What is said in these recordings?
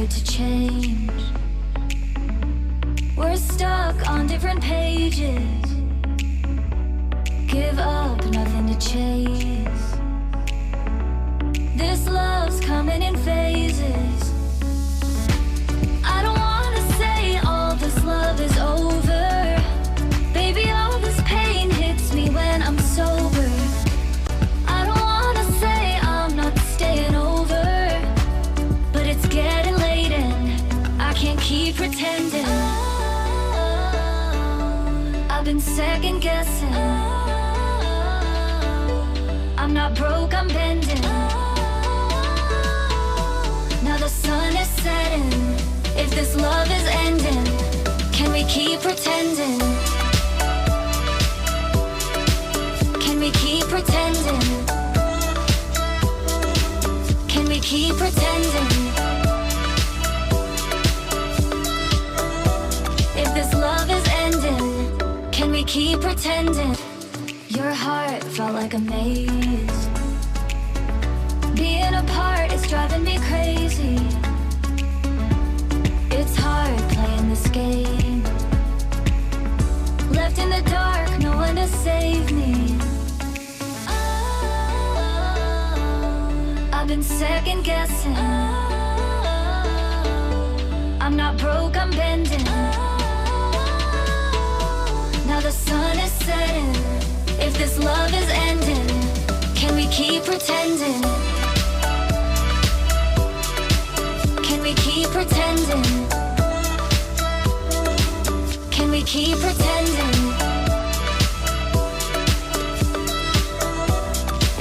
started to change. We're stuck on different pages. Give up, nothing to chase. This love's coming in phases. I don't wanna say all this love is over. Baby, all this pain hits me when I'm sober. I don't wanna say I'm not staying over, but it's getting late and I can't keep pretending. I've been second guessing. I'm not broke, I'm bending. Now the sun is setting. If this love is ending, can we keep pretending? Can we keep pretending? Can we keep pretending? If this love is ending, can we keep pretending? Your heart felt like a maze. Being apart is driving me crazy. It's hard playing this game. Left in the dark, no one to save me. I've been second guessing. I'm not broke, I'm bending. Now the sun is setting. If this love is ending, can we keep pretending? Can we keep pretending? Can we keep pretending?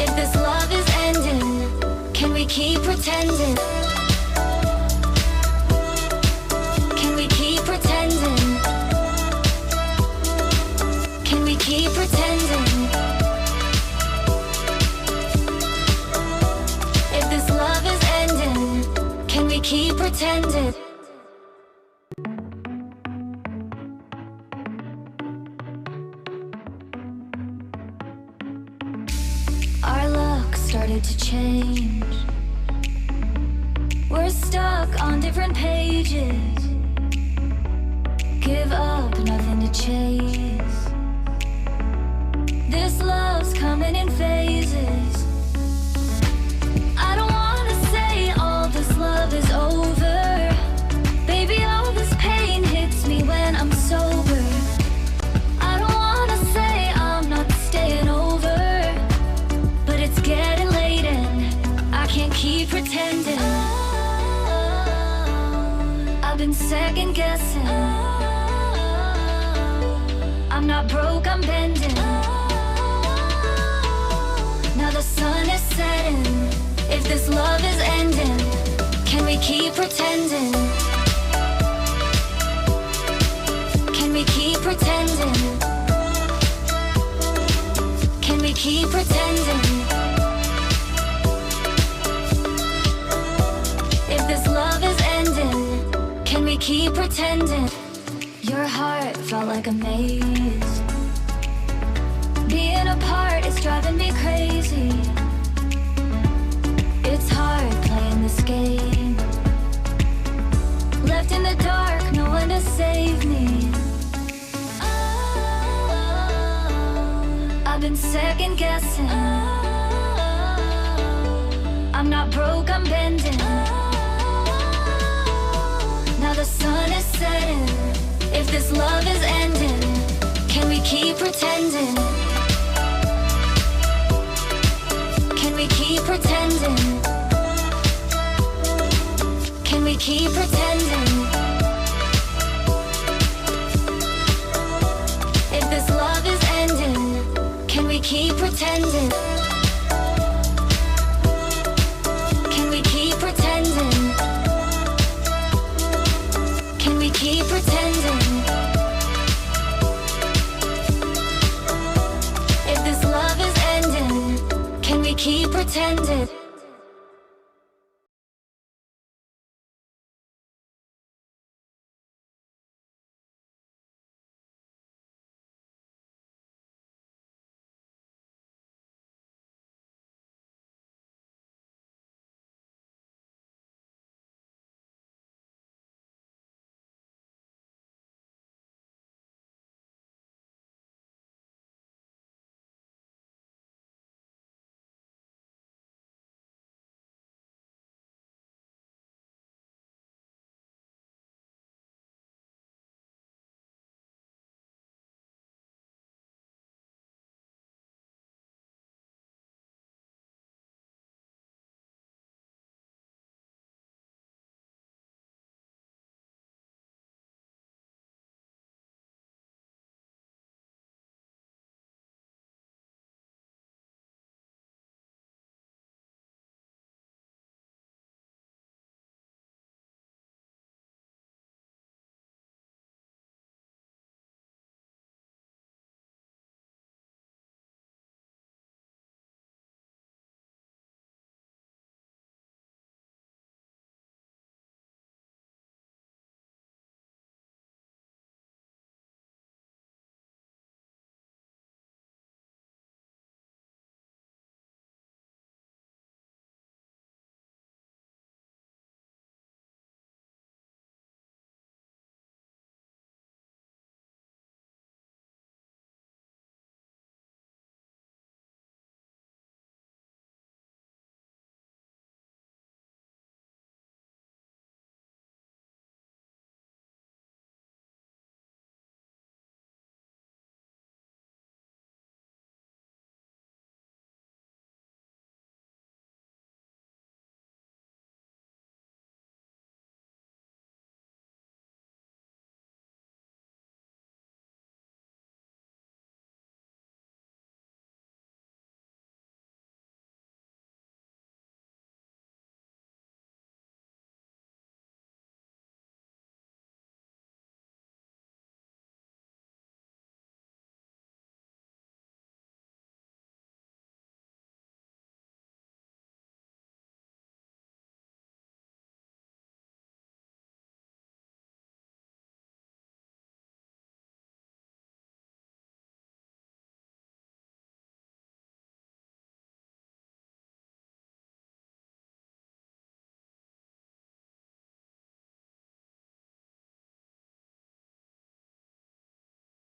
If this love is ending, can we keep pretending? Can we keep pretending? Can we keep pretending? If this love is ending, can we keep pretending? Our luck started to change. We're stuck on different pages. Give up, nothing to chase. This love's coming in phases. I don't wanna say all this love is over. Baby, all this pain hits me when I'm sober. I don't wanna say I'm not staying over, but it's getting late and I can't keep pretending. I've been second guessing. I'm not broke, I'm bending. Now the sun is setting. If this love is ending, can we keep pretending? Can we keep pretending? Can we keep pretending? If this love is ending, can we keep pretending? Your heart felt like a maze. Being apart is driving me crazy. It's hard playing this game. Left in the dark, no one to save me. I've been second guessing. I'm not broke, I'm bending. Now the sun is setting. If this love is ending, can we keep pretending? Can we keep pretending? Can we keep pretending? If this love is ending, can we keep pretending? Can we keep pretending? Can we keep pretending? If this love is ending, can we keep pretending?